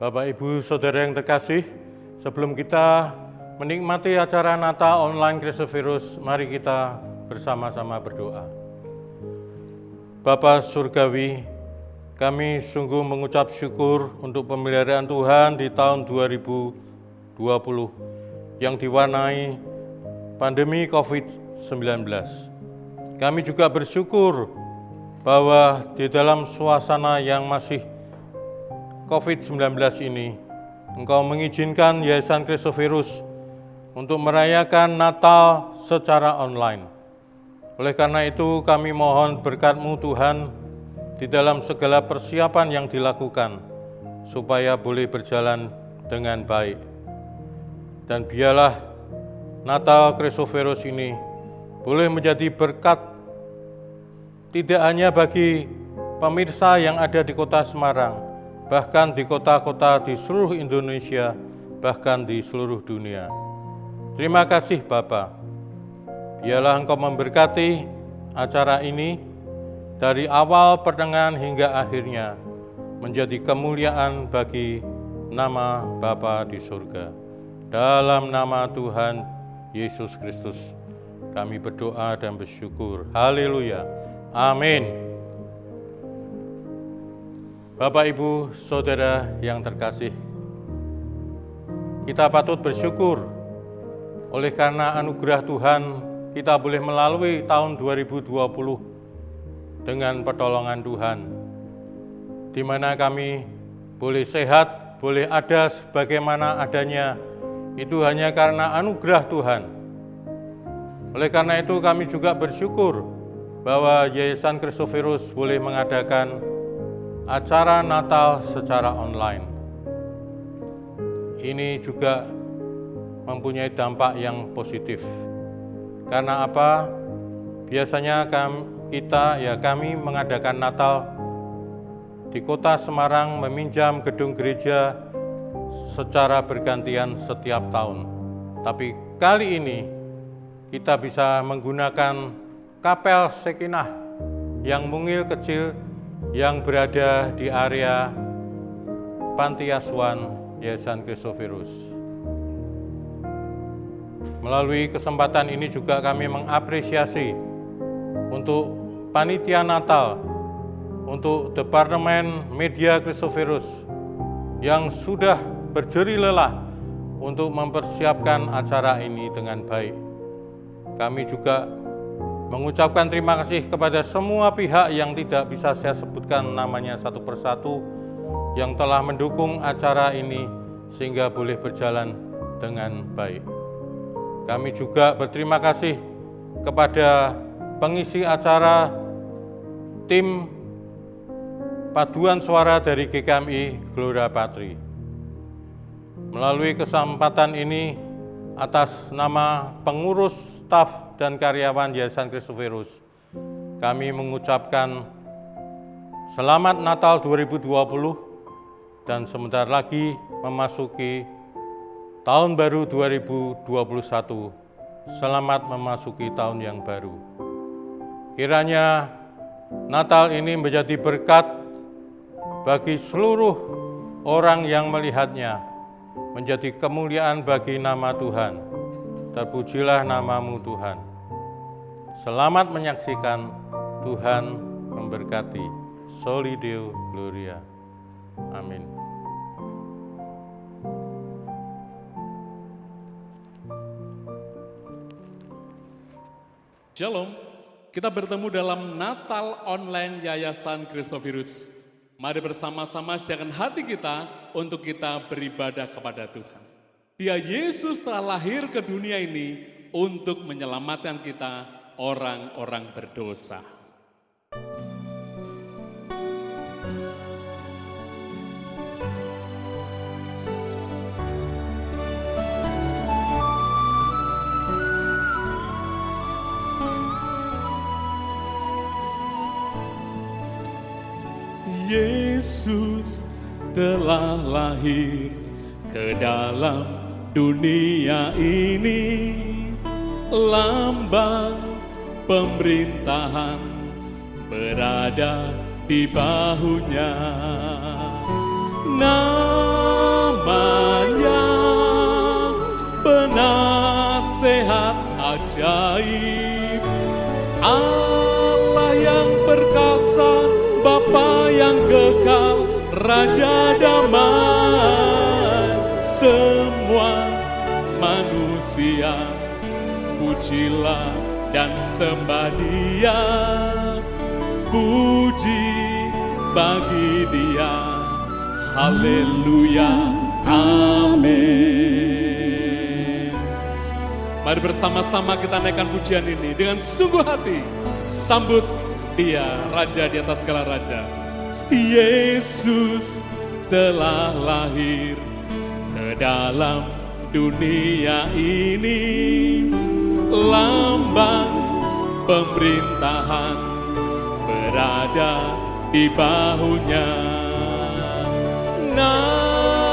Bapak, Ibu, Saudara yang terkasih, sebelum kita menikmati acara Natal online Kristovirus, mari kita bersama-sama berdoa. Bapa Surgawi, kami sungguh mengucap syukur untuk pemeliharaan Tuhan di tahun 2020 yang diwarnai pandemi COVID-19. Kami juga bersyukur bahwa di dalam suasana yang masih COVID-19 ini, Engkau mengizinkan Yayasan Kristovirus untuk merayakan Natal secara online. Oleh karena itu, kami mohon berkat-Mu Tuhan di dalam segala persiapan yang dilakukan, supaya boleh berjalan dengan baik. Dan biarlah Natal Kristovirus ini boleh menjadi berkat tidak hanya bagi pemirsa yang ada di kota Semarang, bahkan di kota-kota di seluruh Indonesia, bahkan di seluruh dunia. Terima kasih Bapa. Biarlah Engkau memberkati acara ini dari awal, pertengahan, hingga akhirnya menjadi kemuliaan bagi nama Bapa di surga. Dalam nama Tuhan Yesus Kristus, kami berdoa dan bersyukur. Haleluya. Amin. Bapak, Ibu, Saudara yang terkasih, kita patut bersyukur oleh karena anugerah Tuhan kita boleh melalui tahun 2020 dengan pertolongan Tuhan, di mana kami boleh sehat, boleh ada sebagaimana adanya, itu hanya karena anugerah Tuhan. Oleh karena itu kami juga bersyukur bahwa Yayasan Kristovirus boleh mengadakan acara Natal secara online. Ini juga mempunyai dampak yang positif. Karena apa? Biasanya kami mengadakan Natal di kota Semarang, meminjam gedung gereja secara bergantian setiap tahun. Tapi kali ini kita bisa menggunakan kapel Sekinah yang mungil kecil yang berada di area Panti Asuhan Yayasan Kristovirus. Melalui kesempatan ini juga kami mengapresiasi untuk panitia Natal, untuk Departemen Media Kristovirus yang sudah berjeri lelah untuk mempersiapkan acara ini dengan baik. Kami juga mengucapkan terima kasih kepada semua pihak yang tidak bisa saya sebutkan namanya satu persatu, yang telah mendukung acara ini sehingga boleh berjalan dengan baik. Kami juga berterima kasih kepada pengisi acara tim paduan suara dari GKMI Gelora Patri. Melalui kesempatan ini, atas nama pengurus, staf, dan karyawan Yayasan Kristovirus, kami mengucapkan Selamat Natal 2020 dan sebentar lagi memasuki Tahun Baru 2021. Selamat memasuki tahun yang baru. Kiranya Natal ini menjadi berkat bagi seluruh orang yang melihatnya, menjadi kemuliaan bagi nama Tuhan. Terpujilah nama-Mu Tuhan. Selamat menyaksikan. Tuhan memberkati. Soli Deo Gloria. Amin. Shalom, kita bertemu dalam Natal online Yayasan Kristovirus. Mari bersama-sama siapkan hati kita untuk kita beribadah kepada Tuhan. Dia Yesus telah lahir ke dunia ini untuk menyelamatkan kita orang-orang berdosa. Yesus telah lahir ke dalam dunia ini, lambang pemerintahan berada di bahunya. Nah, namanya penasehat ajaib, Allah yang perkasa, Bapa yang kekal, Raja damai. Semua manusia pujilah dan sembah Dia, puji bagi Dia, haleluya, amin. Mari bersama-sama kita naikkan pujian ini dengan sungguh hati. Sambut Dia, Raja di atas segala raja. Yesus telah lahir ke dalam dunia ini, lambang pemerintahan berada di bahunya. Namanya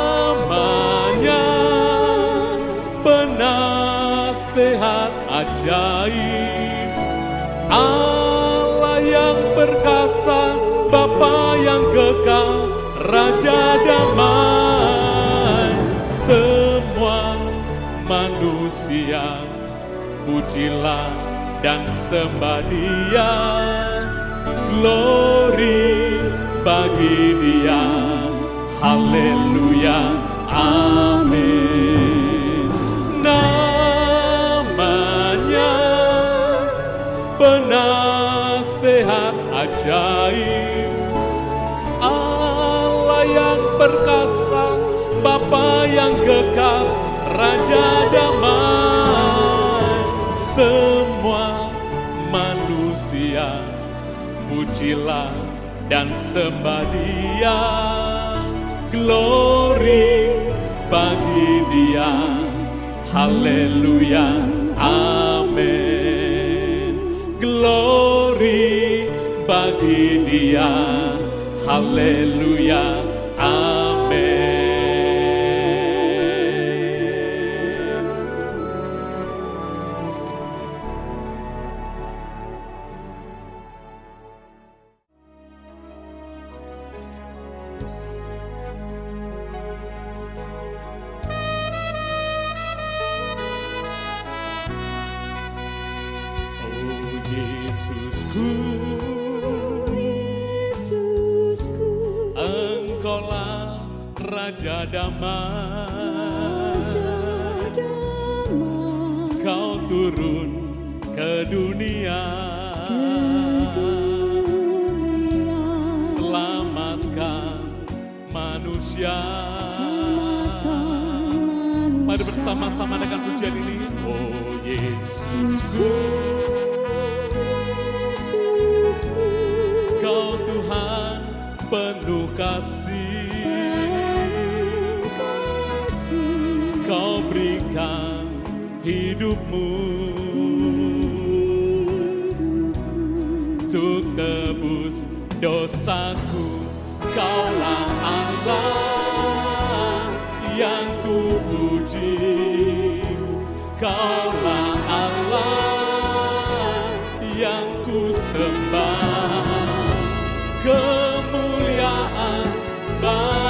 penasehat ajaib, Allah yang perkasa, Bapa yang kekal, Raja damai. Semua manusia pujilah dan sembah Dia, glory bagi Dia, haleluya, amin. Namanya penasehat ajaib, Allah yang perkasa, Bapa yang kekal, Raja damai. Semua manusia pujilah dan sembah Dia, glory bagi Dia, haleluya, amin. Glory bagi Dia, haleluya, amin. Yesusku, Engkaulah Raja damai, Kau turun ke dunia, selamatkan manusia. Mari bersama-sama dengan pujian ini. Oh Yesusku, Kau Tuhan penuh kasih, Kau berikan hidupmu untuk tebus dosaku. Kaulah Allah yang ku puji, Kaulah Allah yang ku sembah. Kemuliaan bagimu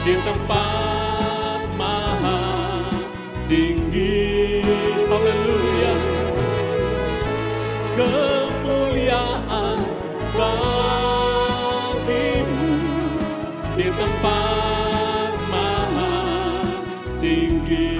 di tempat maha tinggi, haleluya. Kemuliaan bagimu di tempat maha tinggi.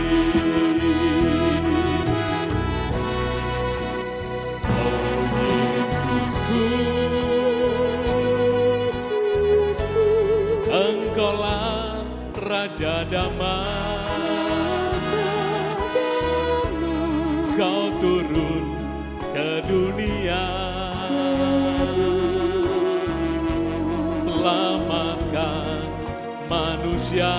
Engkaulah Raja damai, Kau turun ke dunia, selamatkan manusia.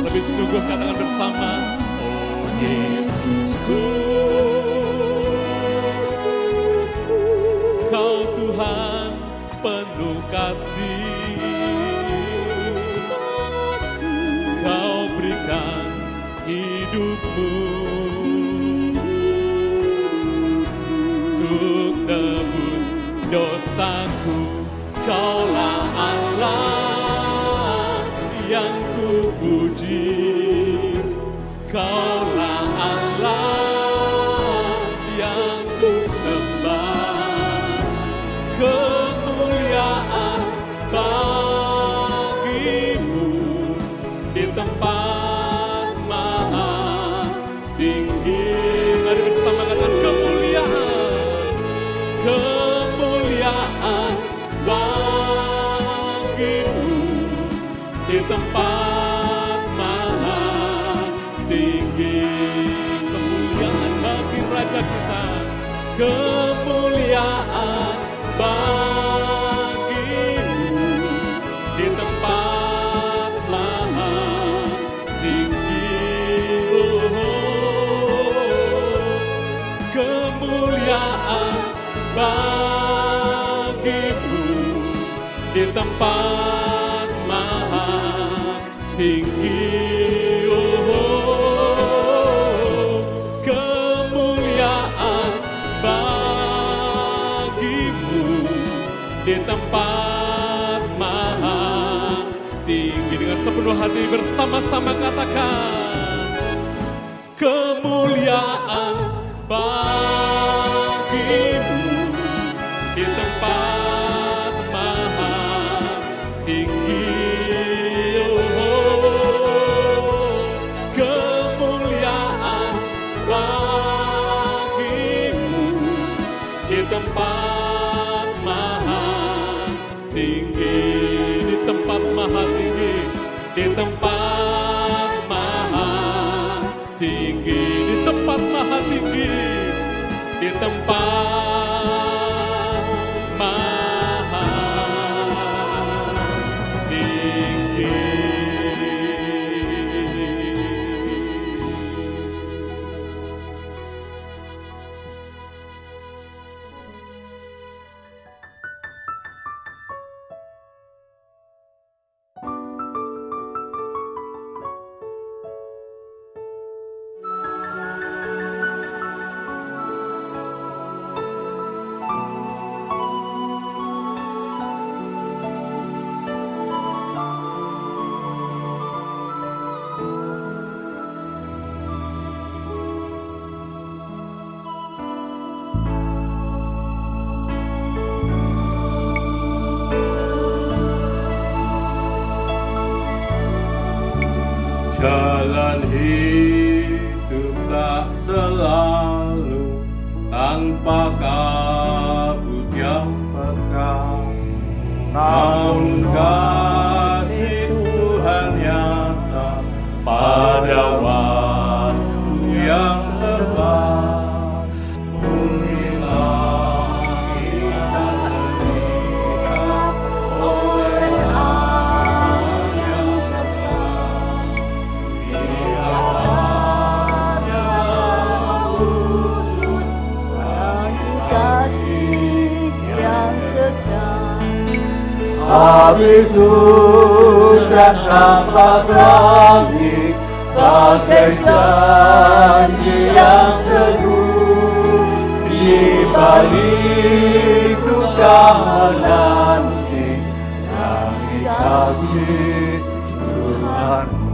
Lebih sungguh katakan bersama, oh Yesusku, Kau Tuhan penuh kasih, Kau berikan hidupmu untuk tebus dosaku. Kaulah yang ku puji, Kaulah Allah yang ku sembah, kemuliaan bagimu di tempat maha tinggi. Mari bersama katakan kemuliaan, kemuliaan bagimu di tempat maha tinggi. Kemuliaan bagi Raja kita, kemuliaan bagimu di tempat maha tinggi. Kemuliaan bagimu di tempat maha tinggi. Kemuliaan bagimu di tempat maha tinggi. Dengan sepenuh hati bersama-sama katakan, kemuliaan bagimu di tempat maha tinggi. Kemuliaan bagimu di tempat maha tinggi. Di tempat maha tinggi, di tempat maha tinggi, di tempat maha tinggi, di tempat maha tinggi. Jalan hidup tak selalu tanpa kabut yang pekat, namun kasih Tuhan nyata pada waktu yang tepat. Mungkinlah kita terikat oleh arah yang tepat, biarlah usut kasih yang kekal. habis hujan tanpa langit, bagai janji yang teguh, di balik duka menanti kami kasih Tuhanmu.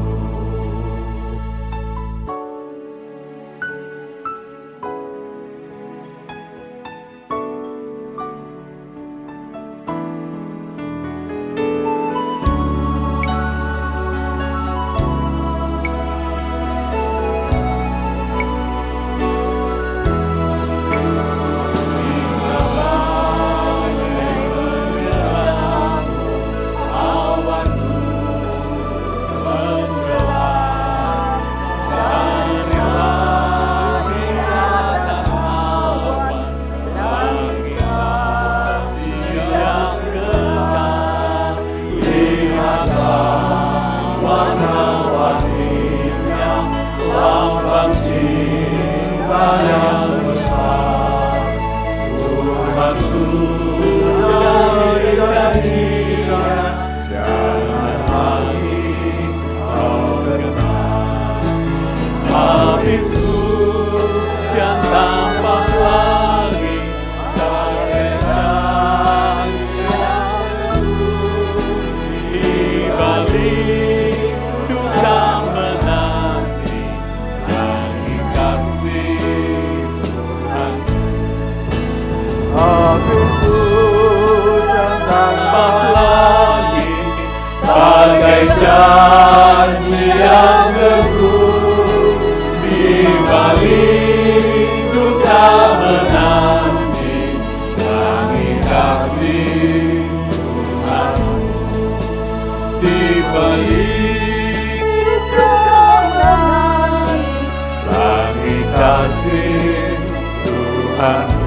Di balik janji yang teguh, di balik duka menanti, pelangi kasih Tuhan. Di balik duka menanti, pelangi kasih Tuhan.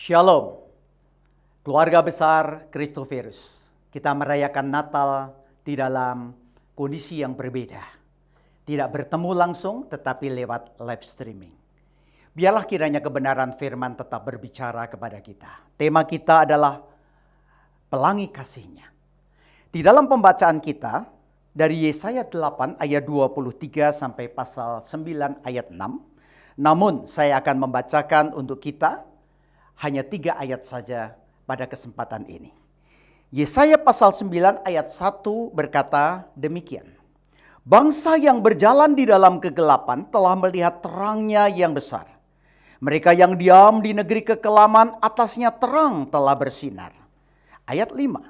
Shalom, keluarga besar Kristoferus. Kita merayakan Natal di dalam kondisi yang berbeda. Tidak bertemu langsung, tetapi lewat live streaming. Biarlah kiranya kebenaran firman tetap berbicara kepada kita. Tema kita adalah pelangi kasih-Nya. Di dalam pembacaan kita, dari Yesaya 8 ayat 23 sampai pasal 9 ayat 6. Namun saya akan membacakan untuk kita hanya 3 ayat saja pada kesempatan ini. Yesaya pasal 9 ayat 1 berkata demikian. Bangsa yang berjalan di dalam kegelapan telah melihat terangnya yang besar. Mereka yang diam di negeri kekelaman, atasnya terang telah bersinar. Ayat 5.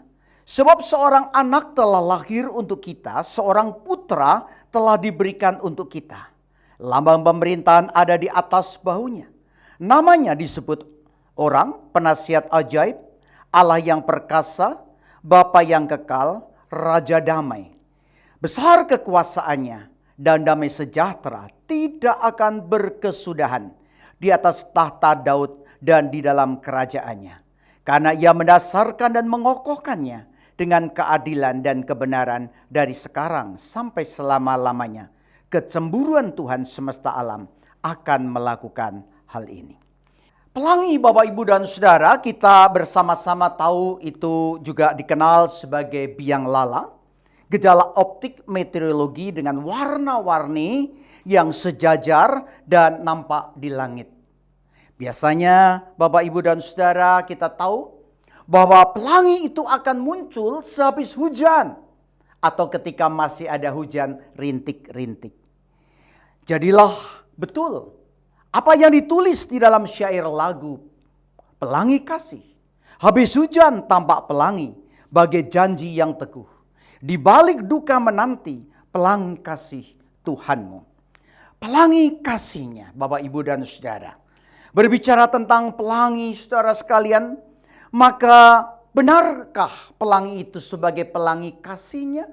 Sebab seorang anak telah lahir untuk kita, seorang putra telah diberikan untuk kita. Lambang pemerintahan ada di atas bahunya. Namanya disebut Orang Penasihat Ajaib, Allah yang perkasa, Bapa yang kekal, Raja damai. Besar kekuasaannya dan damai sejahtera tidak akan berkesudahan di atas tahta Daud dan di dalam kerajaannya. Karena ia mendasarkan dan mengokohkannya dengan keadilan dan kebenaran dari sekarang sampai selama-lamanya. Kecemburuan Tuhan semesta alam akan melakukan hal ini. Pelangi Bapak Ibu dan Saudara, kita bersama-sama tahu itu juga dikenal sebagai biang lala. Gejala optik meteorologi dengan warna-warni yang sejajar dan nampak di langit. Biasanya Bapak Ibu dan Saudara kita tahu bahwa pelangi itu akan muncul sehabis hujan. Atau ketika masih ada hujan rintik-rintik. Jadilah betul apa yang ditulis di dalam syair lagu Pelangi Kasih. Habis hujan tampak pelangi bagai janji yang teguh. Di balik duka menanti pelangi kasih Tuhanmu. Pelangi kasih-Nya Bapak Ibu dan Saudara. Berbicara tentang pelangi saudara sekalian, maka benarkah pelangi itu sebagai pelangi kasih-Nya?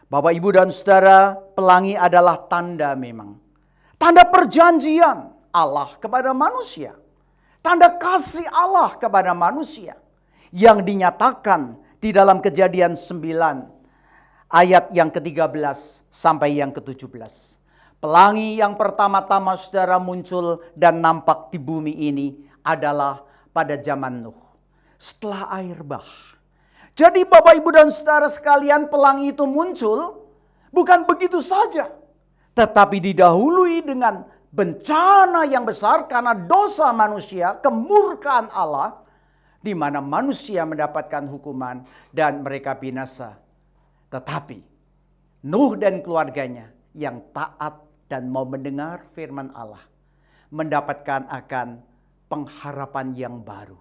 Bapak Ibu dan Saudara, pelangi adalah tanda memang. Tanda perjanjian Allah kepada manusia. Tanda kasih Allah kepada manusia. Yang dinyatakan di dalam Kejadian 9 ayat yang ke-13 sampai yang ke-17. Pelangi yang pertama-tama saudara muncul dan nampak di bumi ini adalah pada zaman Nuh. Setelah air bah. Jadi Bapak Ibu dan Saudara sekalian, pelangi itu muncul bukan begitu saja. Tetapi didahului dengan bencana yang besar karena dosa manusia, kemurkaan Allah. Di mana manusia mendapatkan hukuman dan mereka binasa. Tetapi Nuh dan keluarganya yang taat dan mau mendengar firman Allah. Mendapatkan akan pengharapan yang baru.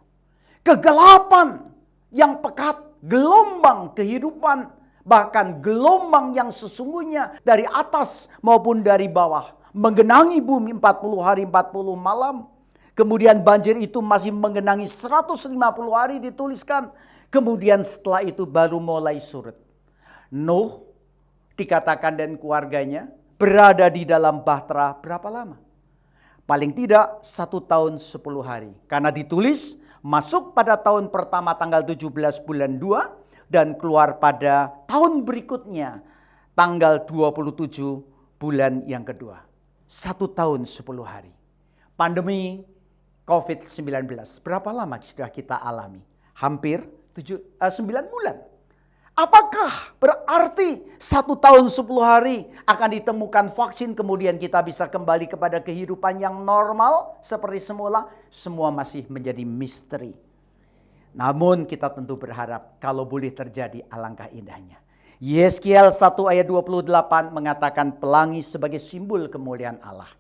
Kegelapan yang pekat, gelombang kehidupan, bahkan gelombang yang sesungguhnya dari atas maupun dari bawah. Menggenangi bumi 40 hari 40 malam. Kemudian banjir itu masih menggenangi 150 hari dituliskan. Kemudian setelah itu baru mulai surut. Nuh dikatakan dan keluarganya berada di dalam bahtera berapa lama? Paling tidak 1 tahun 10 hari. Karena ditulis masuk pada tahun pertama tanggal 17 bulan 2. Dan keluar pada tahun berikutnya tanggal 27 bulan yang kedua. 1 tahun 10 hari. Pandemi COVID-19. Berapa lama sudah kita alami? Hampir 9 bulan. Apakah berarti 1 tahun 10 hari akan ditemukan vaksin kemudian kita bisa kembali kepada kehidupan yang normal seperti semula? Semua masih menjadi misteri. Namun kita tentu berharap kalau boleh terjadi alangkah indahnya. Yeskiel 1 ayat 28 mengatakan pelangi sebagai simbol kemuliaan Allah.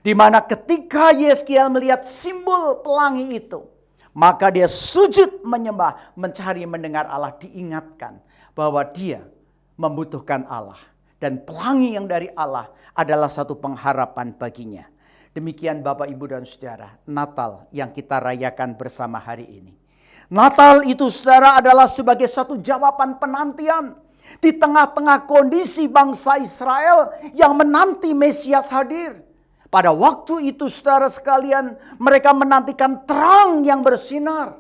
Di mana ketika Yeskiel melihat simbol pelangi itu, maka dia sujud menyembah, mencari mendengar Allah, diingatkan bahwa dia membutuhkan Allah. Dan pelangi yang dari Allah adalah satu pengharapan baginya. Demikian Bapak, Ibu, dan Saudara, Natal yang kita rayakan bersama hari ini. Natal itu, Saudara, adalah sebagai satu jawaban penantian di tengah-tengah kondisi bangsa Israel yang menanti Mesias hadir. Pada waktu itu, saudara sekalian, mereka menantikan terang yang bersinar.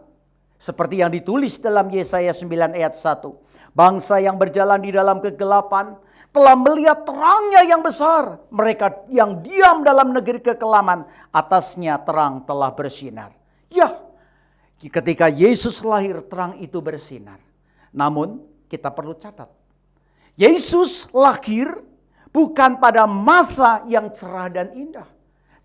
Seperti yang ditulis dalam Yesaya 9 ayat 1. Bangsa yang berjalan di dalam kegelapan telah melihat terangnya yang besar. Mereka yang diam dalam negeri kekelaman, atasnya terang telah bersinar. Ya, ketika Yesus lahir, terang itu bersinar. Namun, kita perlu catat. Yesus lahir bukan pada masa yang cerah dan indah,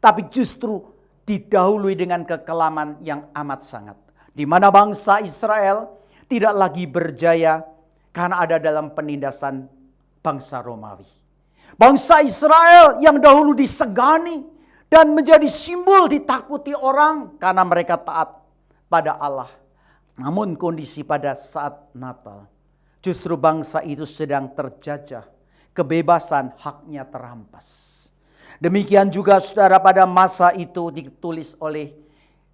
tapi justru didahului dengan kekelaman yang amat sangat. Di mana bangsa Israel tidak lagi berjaya karena ada dalam penindasan bangsa Romawi. Bangsa Israel yang dahulu disegani dan menjadi simbol ditakuti orang karena mereka taat pada Allah. Namun kondisi pada saat Natal, justru bangsa itu sedang terjajah. Kebebasan haknya terampas. Demikian juga saudara, pada masa itu ditulis oleh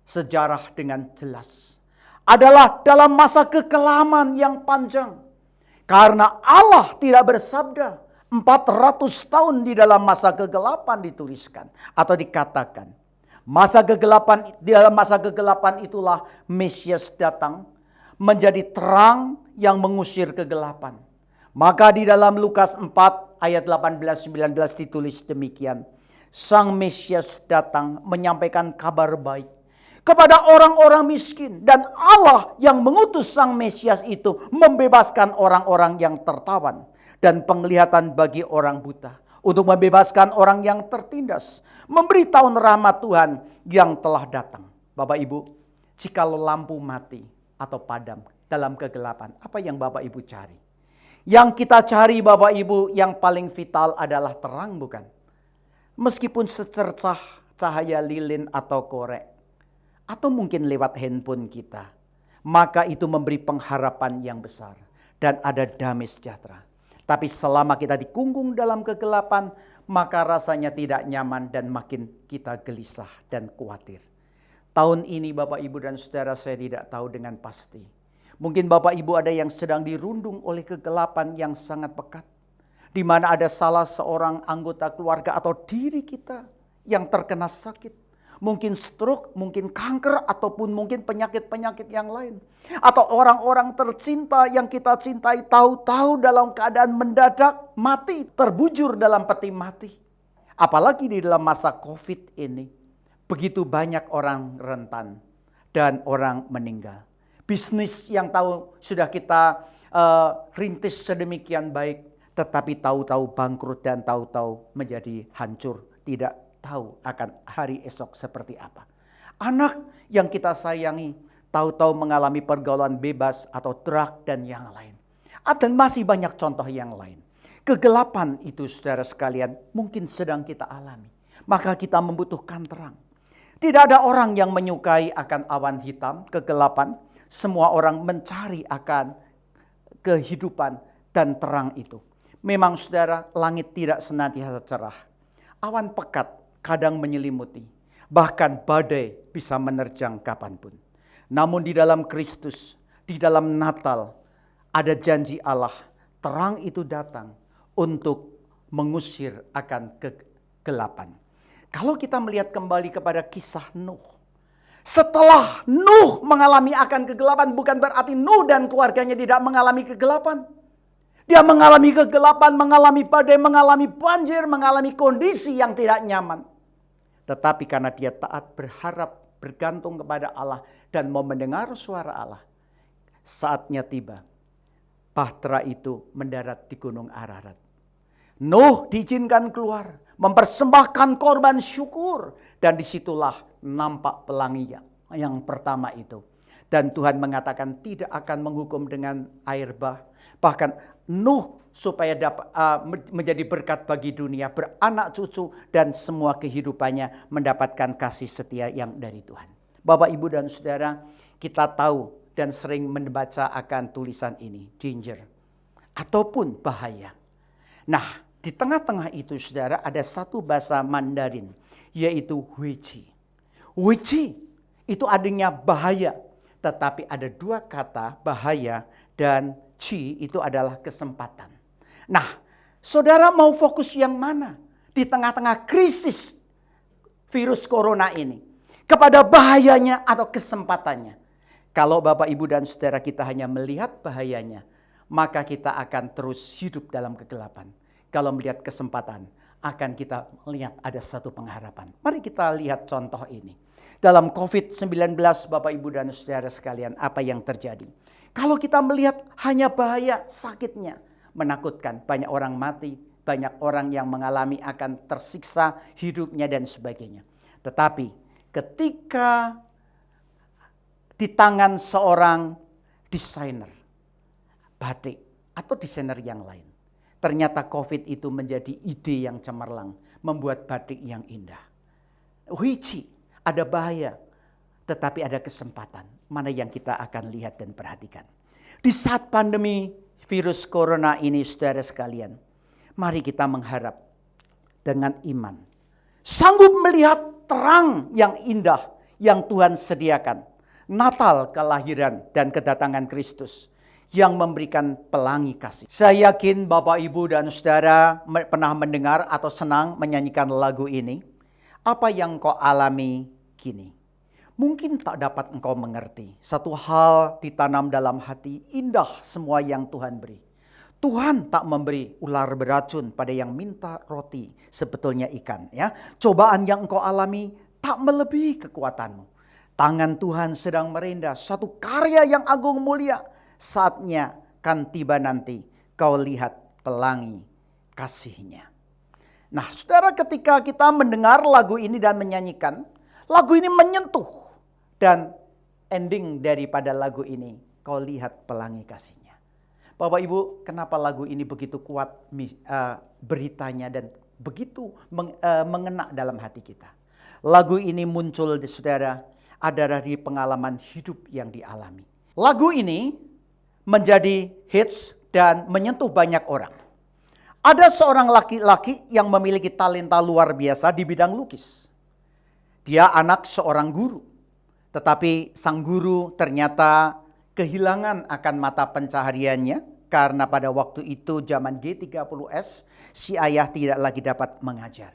sejarah dengan jelas. Adalah dalam masa kekelaman yang panjang. Karena Allah tidak bersabda. 400 tahun di dalam masa kegelapan dituliskan. Atau dikatakan. Di dalam masa kegelapan itulah Mesias datang. Menjadi terang yang mengusir kegelapan. Maka di dalam Lukas 4 ayat 18-19 ditulis demikian. Sang Mesias datang menyampaikan kabar baik kepada orang-orang miskin. Dan Allah yang mengutus Sang Mesias itu membebaskan orang-orang yang tertawan. Dan penglihatan bagi orang buta. Untuk membebaskan orang yang tertindas. Memberitahu rahmat Tuhan yang telah datang. Bapak Ibu, jikalau lampu mati atau padam dalam kegelapan, apa yang Bapak Ibu cari? Yang kita cari Bapak Ibu yang paling vital adalah terang, bukan? Meskipun secercah cahaya lilin atau korek. Atau mungkin lewat handphone kita. Maka itu memberi pengharapan yang besar. Dan ada damai sejahtera. Tapi selama kita dikungkung dalam kegelapan, maka rasanya tidak nyaman dan makin kita gelisah dan khawatir. Tahun ini Bapak Ibu dan Saudara, saya tidak tahu dengan pasti. Mungkin Bapak Ibu ada yang sedang dirundung oleh kegelapan yang sangat pekat. Di mana ada salah seorang anggota keluarga atau diri kita yang terkena sakit. Mungkin stroke, mungkin kanker, ataupun mungkin penyakit-penyakit yang lain. Atau orang-orang tercinta yang kita cintai tahu-tahu dalam keadaan mendadak mati, terbujur dalam peti mati. Apalagi di dalam masa COVID ini, begitu banyak orang rentan dan orang meninggal. Bisnis yang tahu sudah kita rintis sedemikian baik, tetapi tahu-tahu bangkrut dan tahu-tahu menjadi hancur. Tidak tahu akan hari esok seperti apa. Anak yang kita sayangi tahu-tahu mengalami pergaulan bebas atau drug dan yang lain. Dan masih banyak contoh yang lain. Kegelapan itu saudara sekalian mungkin sedang kita alami. Maka kita membutuhkan terang. Tidak ada orang yang menyukai akan awan hitam, kegelapan. Semua orang mencari akan kehidupan dan terang itu. Memang saudara, langit tidak senantiasa cerah. Awan pekat kadang menyelimuti. Bahkan badai bisa menerjang kapanpun. Namun di dalam Kristus, di dalam Natal, ada janji Allah. Terang itu datang untuk mengusir akan kegelapan. Kalau kita melihat kembali kepada kisah Nuh. Setelah Nuh mengalami akan kegelapan, bukan berarti Nuh dan keluarganya tidak mengalami kegelapan. Dia mengalami kegelapan, mengalami badai, mengalami banjir, mengalami kondisi yang tidak nyaman. Tetapi karena dia taat, berharap, bergantung kepada Allah dan mau mendengar suara Allah. Saatnya tiba, bahtera itu mendarat di Gunung Ararat. Nuh diizinkan keluar, mempersembahkan korban syukur. Dan disitulah nampak pelangi yang pertama itu. Dan Tuhan mengatakan tidak akan menghukum dengan air bah. Bahkan Nuh supaya dapat menjadi berkat bagi dunia, beranak cucu dan semua kehidupannya mendapatkan kasih setia yang dari Tuhan. Bapak, Ibu, dan Saudara, kita tahu dan sering membaca akan tulisan ini, danger, ataupun bahaya. Nah, di tengah-tengah itu, Saudara, ada satu bahasa Mandarin, yaitu huichi. Huichi itu artinya bahaya, tetapi ada dua kata, bahaya dan chi itu adalah kesempatan. Nah, saudara mau fokus yang mana di tengah-tengah krisis virus corona ini? Kepada bahayanya atau kesempatannya? Kalau Bapak, Ibu, dan saudara kita hanya melihat bahayanya, maka kita akan terus hidup dalam kegelapan. Kalau melihat kesempatan, akan kita melihat ada satu pengharapan. Mari kita lihat contoh ini. Dalam COVID-19, Bapak, Ibu, dan saudara sekalian, apa yang terjadi? Kalau kita melihat hanya bahaya, sakitnya, menakutkan. Banyak orang mati, banyak orang yang mengalami akan tersiksa hidupnya dan sebagainya. Tetapi ketika di tangan seorang desainer batik atau desainer yang lain, ternyata COVID itu menjadi ide yang cemerlang, membuat batik yang indah. Huichi, ada bahaya, tetapi ada kesempatan. Mana yang kita akan lihat dan perhatikan. Di saat pandemi virus corona ini, saudara sekalian, mari kita mengharap dengan iman. Sanggup melihat terang yang indah yang Tuhan sediakan. Natal, kelahiran dan kedatangan Kristus yang memberikan pelangi kasih. Saya yakin Bapak, Ibu, dan saudara pernah mendengar atau senang menyanyikan lagu ini. Apa yang kau alami kini? Mungkin tak dapat engkau mengerti. Satu hal ditanam dalam hati, indah semua yang Tuhan beri. Tuhan tak memberi ular beracun pada yang minta roti, sebetulnya ikan. Ya, cobaan yang engkau alami tak melebihi kekuatanmu. Tangan Tuhan sedang merendah, satu karya yang agung mulia. Saatnya kan tiba nanti, kau lihat pelangi kasih-Nya. Nah, saudara, ketika kita mendengar lagu ini dan menyanyikan, lagu ini menyentuh. Dan ending daripada lagu ini, kau lihat pelangi kasih-Nya. Bapak, Ibu, kenapa lagu ini begitu kuat beritanya dan begitu mengena dalam hati kita? Lagu ini muncul, saudara, adalah di pengalaman hidup yang dialami. Lagu ini menjadi hits dan menyentuh banyak orang. Ada seorang laki-laki yang memiliki talenta luar biasa di bidang lukis. Dia anak seorang guru. Tetapi sang guru ternyata kehilangan akan mata pencahariannya karena pada waktu itu zaman G30S si ayah tidak lagi dapat mengajar.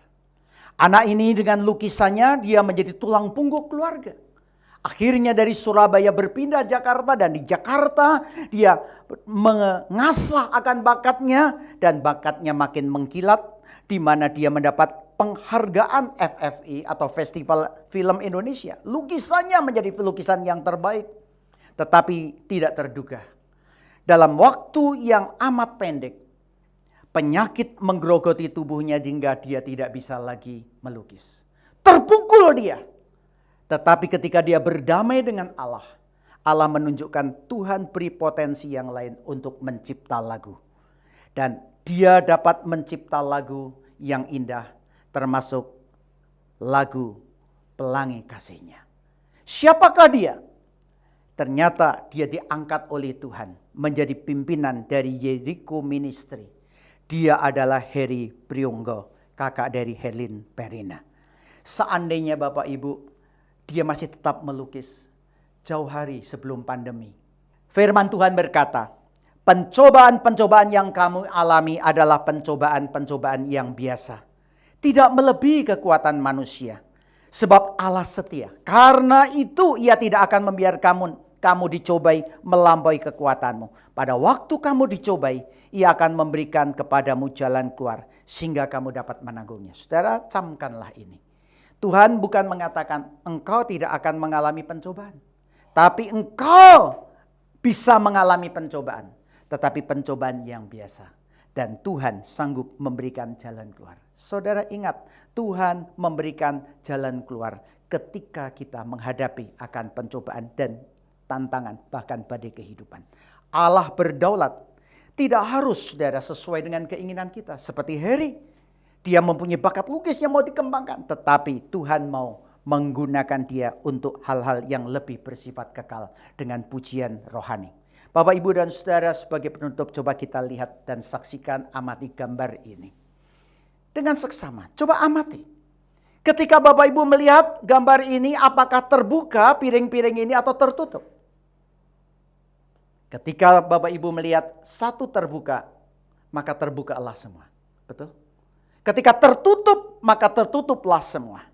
Anak ini dengan lukisannya dia menjadi tulang punggung keluarga. Akhirnya dari Surabaya berpindah Jakarta dan di Jakarta dia mengasah akan bakatnya dan bakatnya makin mengkilat di mana dia mendapat penghargaan FFI atau Festival Film Indonesia. Lukisannya menjadi lukisan yang terbaik. Tetapi tidak terduga. Dalam waktu yang amat pendek, penyakit menggerogoti tubuhnya hingga dia tidak bisa lagi melukis. Terpukul dia. Tetapi ketika dia berdamai dengan Allah, Allah menunjukkan Tuhan beri potensi yang lain untuk mencipta lagu. Dan dia dapat mencipta lagu yang indah, termasuk lagu Pelangi Kasih-Nya. Siapakah dia? Ternyata dia diangkat oleh Tuhan menjadi pimpinan dari Jericho Ministry. Dia adalah Heri Prionggo, kakak dari Herlin Perina. Seandainya Bapak, Ibu, dia masih tetap melukis jauh hari sebelum pandemi. Firman Tuhan berkata, pencobaan-pencobaan yang kamu alami adalah pencobaan-pencobaan yang biasa. Tidak melebihi kekuatan manusia. Sebab Allah setia. Karena itu ia tidak akan membiarkan kamu dicobai melampaui kekuatanmu. Pada waktu kamu dicobai, ia akan memberikan kepadamu jalan keluar. Sehingga kamu dapat menanggungnya. Saudara, camkanlah ini. Tuhan bukan mengatakan engkau tidak akan mengalami pencobaan. Tapi engkau bisa mengalami pencobaan. Tetapi pencobaan yang biasa. Dan Tuhan sanggup memberikan jalan keluar. Saudara ingat, Tuhan memberikan jalan keluar ketika kita menghadapi akan pencobaan dan tantangan bahkan badai kehidupan. Allah berdaulat. Tidak harus saudara sesuai dengan keinginan kita. Seperti Harry, dia mempunyai bakat lukis yang mau dikembangkan. Tetapi Tuhan mau menggunakan dia untuk hal-hal yang lebih bersifat kekal dengan pujian rohani. Bapak, Ibu, dan Saudara, sebagai penutup coba kita lihat dan saksikan, amati gambar ini. Dengan seksama, coba amati. Ketika Bapak Ibu melihat gambar ini, apakah terbuka piring-piring ini atau tertutup? Ketika Bapak Ibu melihat satu terbuka, maka terbukalah semua. Betul? Ketika tertutup, maka tertutuplah semua.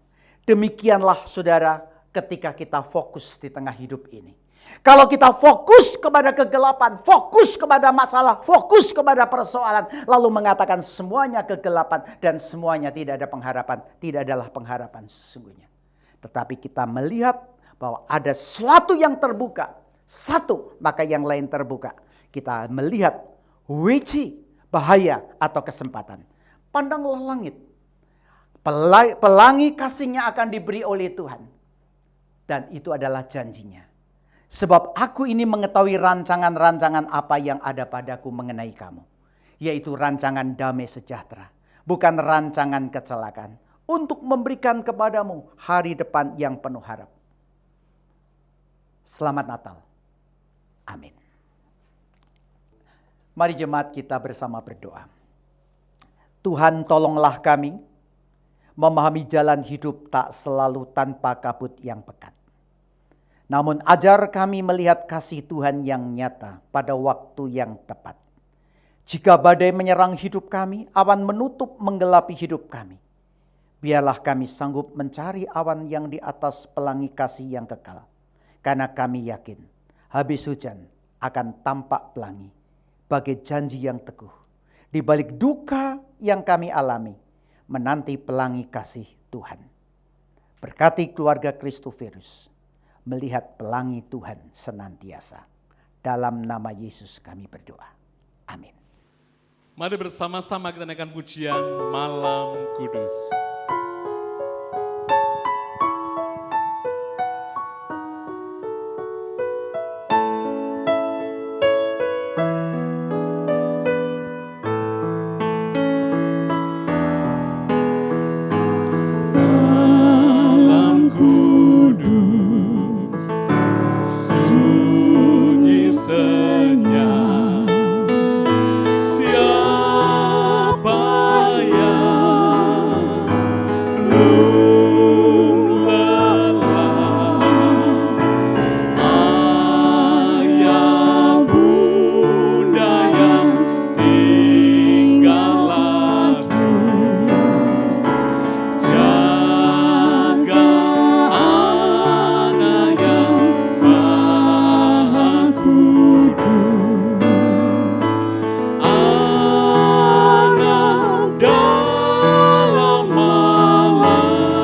Demikianlah saudara ketika kita fokus di tengah hidup ini. Kalau kita fokus kepada kegelapan, fokus kepada masalah, fokus kepada persoalan, lalu mengatakan semuanya kegelapan dan semuanya tidak ada pengharapan, tidak adalah pengharapan sesungguhnya. Tetapi kita melihat bahwa ada sesuatu yang terbuka, satu maka yang lain terbuka. Kita melihat wiji, bahaya atau kesempatan. Pandanglah langit, pelangi kasihnya akan diberi oleh Tuhan. Dan itu adalah janjinya. Sebab aku ini mengetahui rancangan-rancangan apa yang ada padaku mengenai kamu. Yaitu rancangan damai sejahtera. Bukan rancangan kecelakaan. Untuk memberikan kepadamu hari depan yang penuh harap. Selamat Natal. Amin. Mari jemaat kita bersama berdoa. Tuhan, tolonglah kami memahami jalan hidup tak selalu tanpa kabut yang pekat. Namun ajar kami melihat kasih Tuhan yang nyata pada waktu yang tepat. Jika badai menyerang hidup kami, awan menutup menggelapi hidup kami. Biarlah kami sanggup mencari awan yang di atas pelangi kasih yang kekal. Karena kami yakin habis hujan akan tampak pelangi bagai janji yang teguh. Di balik duka yang kami alami, menanti pelangi kasih Tuhan. Berkati keluarga Christophorus. Melihat pelangi Tuhan senantiasa. Dalam nama Yesus kami berdoa. Amin. Mari bersama-sama kita naikkan pujian Malam Kudus. Dalam malam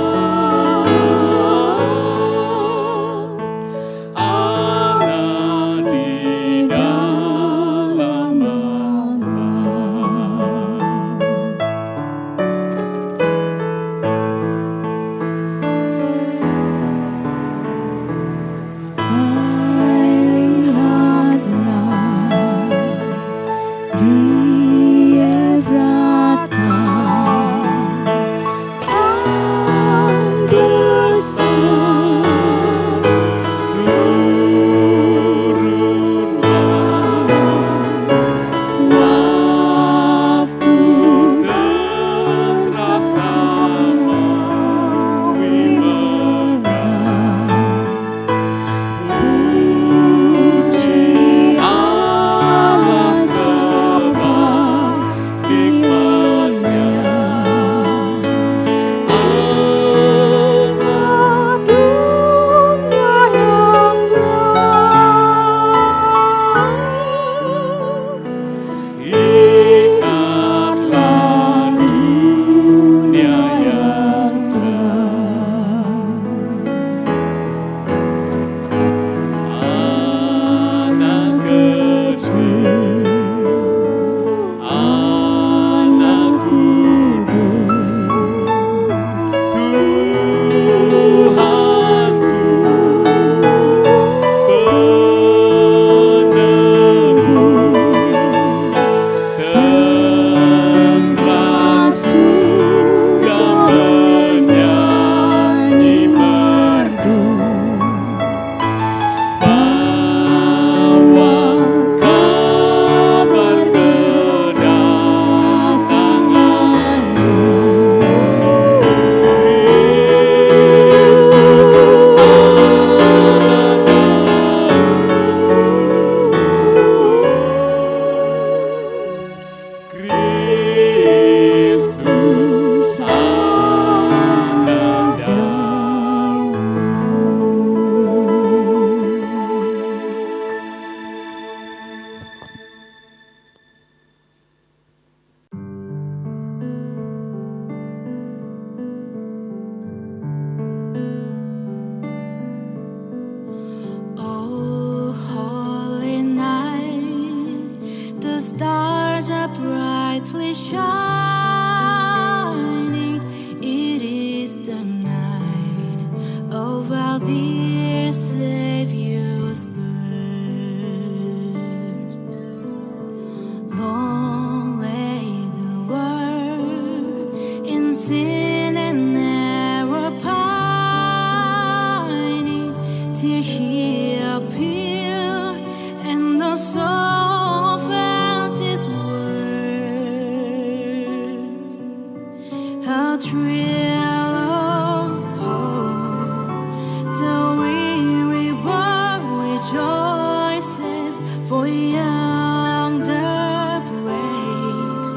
thrill of hope. The weary world rejoices, for yonder breaks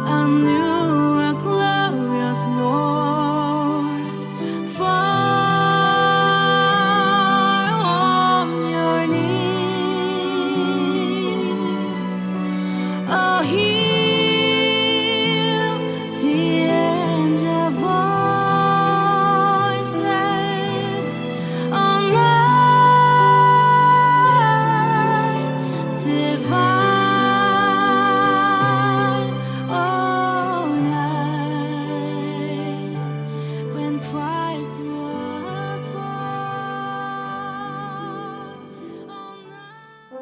a new, a glorious morn. Far on your knees, oh, hear the angel voices on night divine, oh, night when Christ was born, oh, night.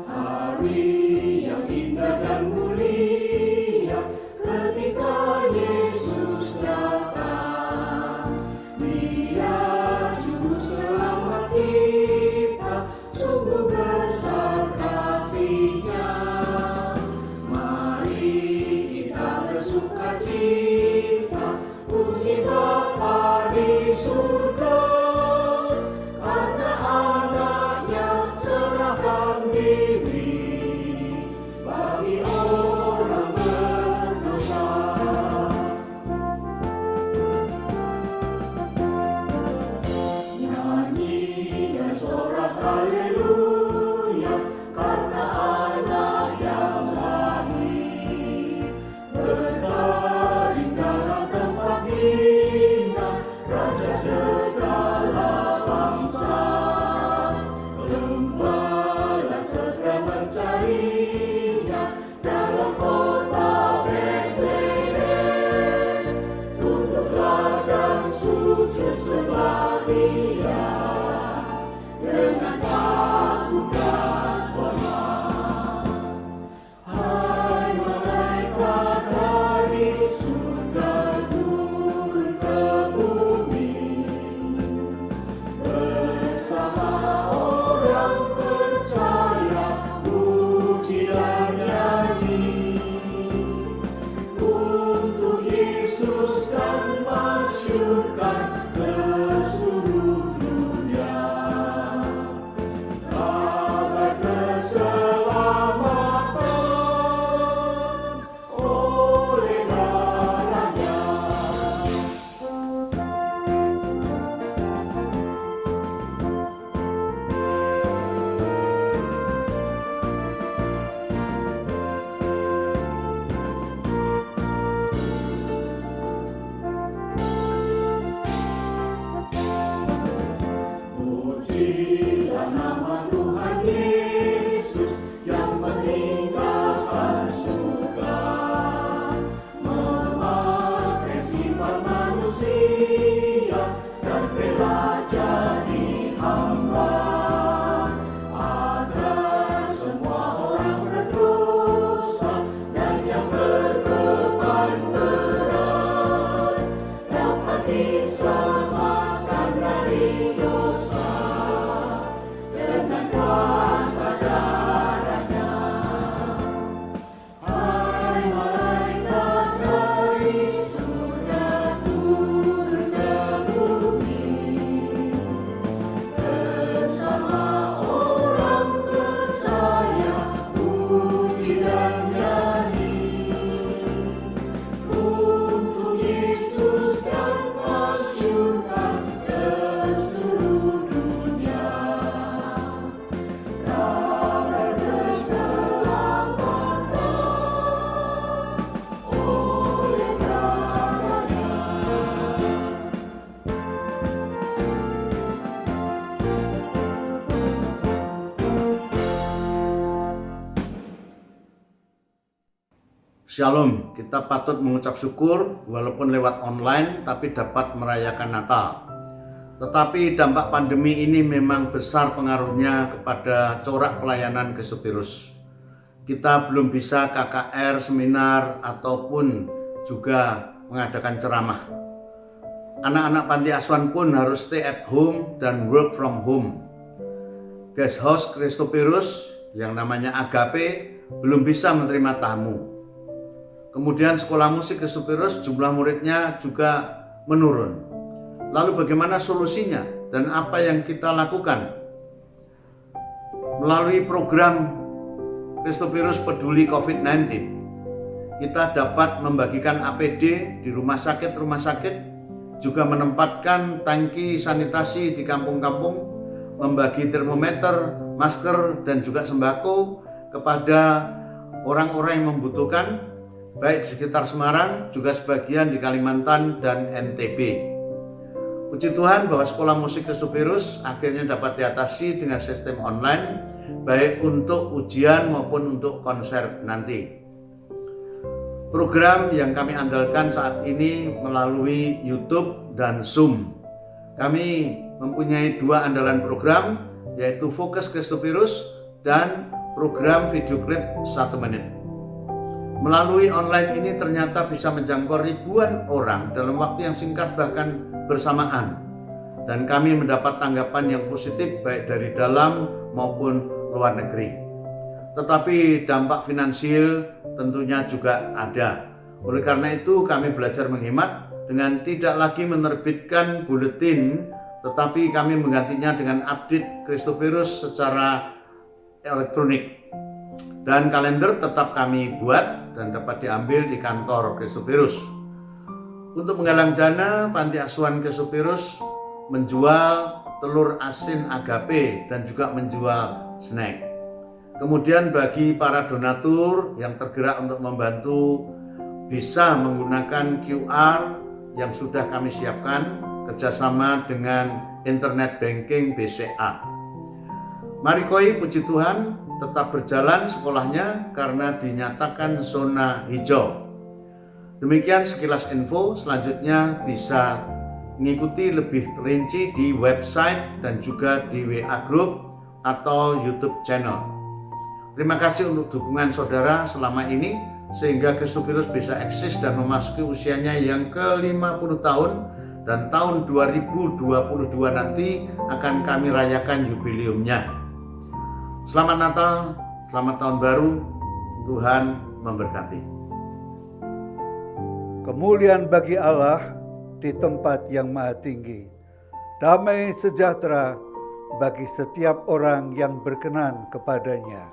Hari yang indah dan mulia ketika Yesus datang. Dia juru selamat kita, sungguh besar kasih-Nya. Mari kita bersukacita, puji Bapa di surga, karena anaknya serahkan diri bagi orang berdosa. Nyanyi dan sorak haleluya, karena anak yang lahir. Berbaring dalam tempat hina, Raja segala bangsa. Gembala segera mencarinya dalam kota Betlehem. Tunduklah dan sujud sembah Dia dengan takut dan hormat. Hai malaikat dari surga turun ke bumi, bersama orang percaya puji dan nyanyi untuk Yesus dan masyurkan ke seluruh dunia kabar keselamatan oleh darah-Nya. Pujilah nama Tuhan Yesus yang meninggalkan surga, memakai sifat manusia dan rela jadi hamba, agar semua orang berdosa dan yang berbeban berat dapat diselamatkan dari dosa dengan kuasa darah-Nya. Hai malaikat dari surga turun ke bumi, bersama orang percaya puji dan nyanyi untuk Yesus dan masyurkan ke seluruh dunia kabar keselamatan oleh darah-Nya. Shalom, kita patut mengucap syukur walaupun lewat online tapi dapat merayakan Natal. Tetapi dampak pandemi ini memang besar pengaruhnya kepada corak pelayanan Kristofirus. kita belum bisa KKR, seminar, ataupun juga mengadakan ceramah. Anak-anak panti asuhan pun harus stay at home dan work from home. Guest house Christophorus yang namanya Agape belum bisa menerima tamu. Kemudian sekolah musik Christophorus jumlah muridnya juga menurun. Lalu bagaimana solusinya dan apa yang kita lakukan? Melalui program Christophorus Peduli COVID-19, kita dapat membagikan APD di rumah sakit, juga menempatkan tangki sanitasi di kampung-kampung, membagi termometer, masker, dan juga sembako kepada orang-orang yang membutuhkan, baik di sekitar Semarang, juga sebagian di Kalimantan dan NTB. Puji Tuhan bahwa sekolah musik Christophorus akhirnya dapat diatasi dengan sistem online, baik untuk ujian maupun untuk konser nanti. Program yang kami andalkan saat ini melalui YouTube dan Zoom. Kami mempunyai 2 andalan program, yaitu Fokus Christophorus dan program video klip 1 menit. Melalui online ini ternyata bisa menjangkau ribuan orang dalam waktu yang singkat bahkan bersamaan. Dan kami mendapat tanggapan yang positif baik dari dalam maupun luar negeri. Tetapi dampak finansial tentunya juga ada. Oleh karena itu kami belajar menghemat dengan tidak lagi menerbitkan buletin, tetapi kami menggantinya dengan update Christophorus secara elektronik. Dan kalender tetap kami buat dan dapat diambil di kantor Christophorus. Untuk menggalang dana, panti asuhan Christophorus menjual telur asin Agape dan juga menjual snack. Kemudian bagi para donatur yang tergerak untuk membantu bisa menggunakan QR yang sudah kami siapkan kerjasama dengan internet banking BCA. Mari Koi, puji Tuhan, tetap berjalan sekolahnya karena dinyatakan zona hijau. Demikian sekilas info, selanjutnya bisa mengikuti lebih rinci di website dan juga di WA Group atau YouTube channel. Terima kasih untuk dukungan saudara selama ini sehingga Christophorus bisa eksis dan memasuki usianya yang ke-50 tahun, dan tahun 2022 nanti akan kami rayakan yubileumnya. Selamat Natal, selamat tahun baru, Tuhan memberkati. Kemuliaan bagi Allah di tempat yang maha tinggi. Damai sejahtera bagi setiap orang yang berkenan kepadanya.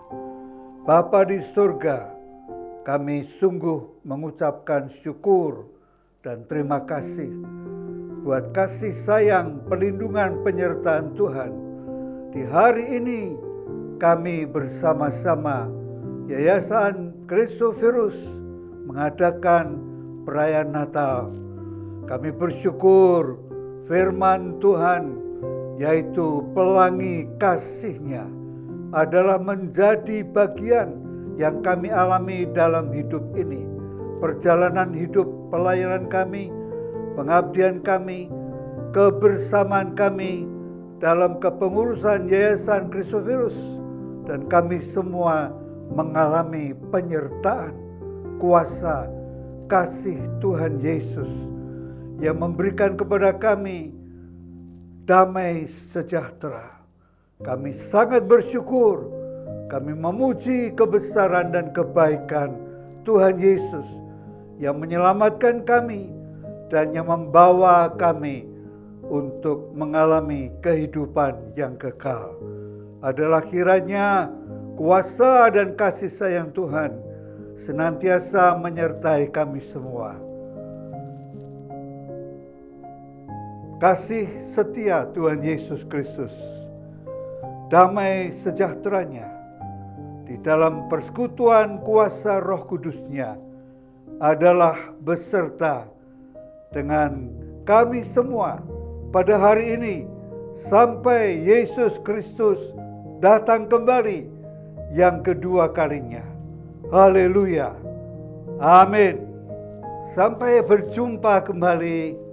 Bapa di surga, kami sungguh mengucapkan syukur dan terima kasih buat kasih sayang, perlindungan, penyertaan Tuhan. Di hari ini kami bersama-sama Yayasan Christophorus mengadakan perayaan Natal. Kami bersyukur firman Tuhan, yaitu pelangi kasih-Nya, adalah menjadi bagian yang kami alami dalam hidup ini. Perjalanan hidup, pelayanan kami, pengabdian kami, kebersamaan kami dalam kepengurusan Yayasan Christophorus, dan kami semua mengalami penyertaan kuasa kasih Tuhan Yesus yang memberikan kepada kami damai sejahtera. Kami sangat bersyukur, kami memuji kebesaran dan kebaikan Tuhan Yesus yang menyelamatkan kami dan yang membawa kami untuk mengalami kehidupan yang kekal. Adalah kiranya kuasa dan kasih sayang Tuhan senantiasa menyertai kami semua. Kasih setia Tuhan Yesus Kristus, damai sejahteranya di dalam persekutuan kuasa Roh Kudus-Nya adalah beserta dengan kami semua pada hari ini sampai Yesus Kristus datang kembali yang kedua kalinya. Haleluya. Amin. Sampai berjumpa kembali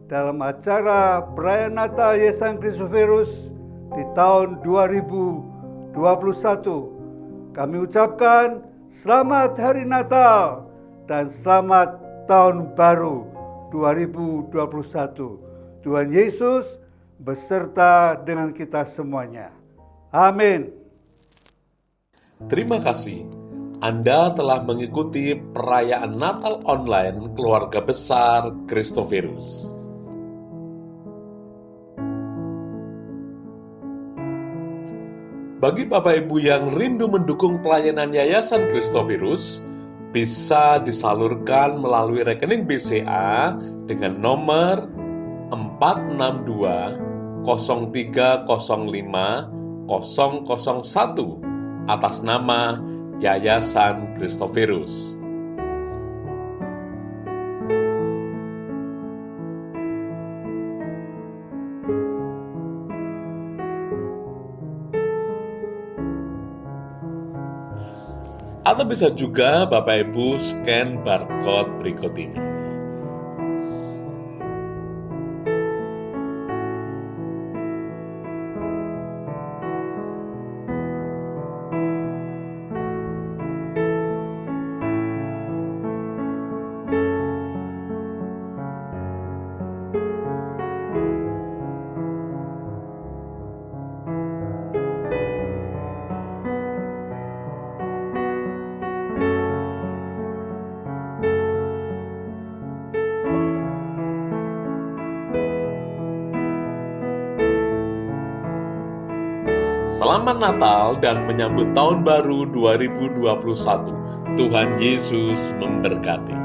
dalam acara perayaan Natal Yayasan Christophorus di tahun 2021. kami ucapkan selamat Hari Natal dan selamat Tahun Baru 2021. Tuhan Yesus beserta dengan kita semuanya. Amin. Terima kasih. Anda telah mengikuti perayaan Natal online Keluarga Besar Christophirus. Bagi Bapak Ibu yang rindu mendukung pelayanan Yayasan Christophirus, bisa disalurkan melalui rekening BCA dengan nomor 462 0305 001 atas nama Yayasan Christophirus. Atau bisa juga Bapak Ibu scan barcode berikut ini. Selamat Natal dan menyambut Tahun Baru 2021. Tuhan Yesus memberkati.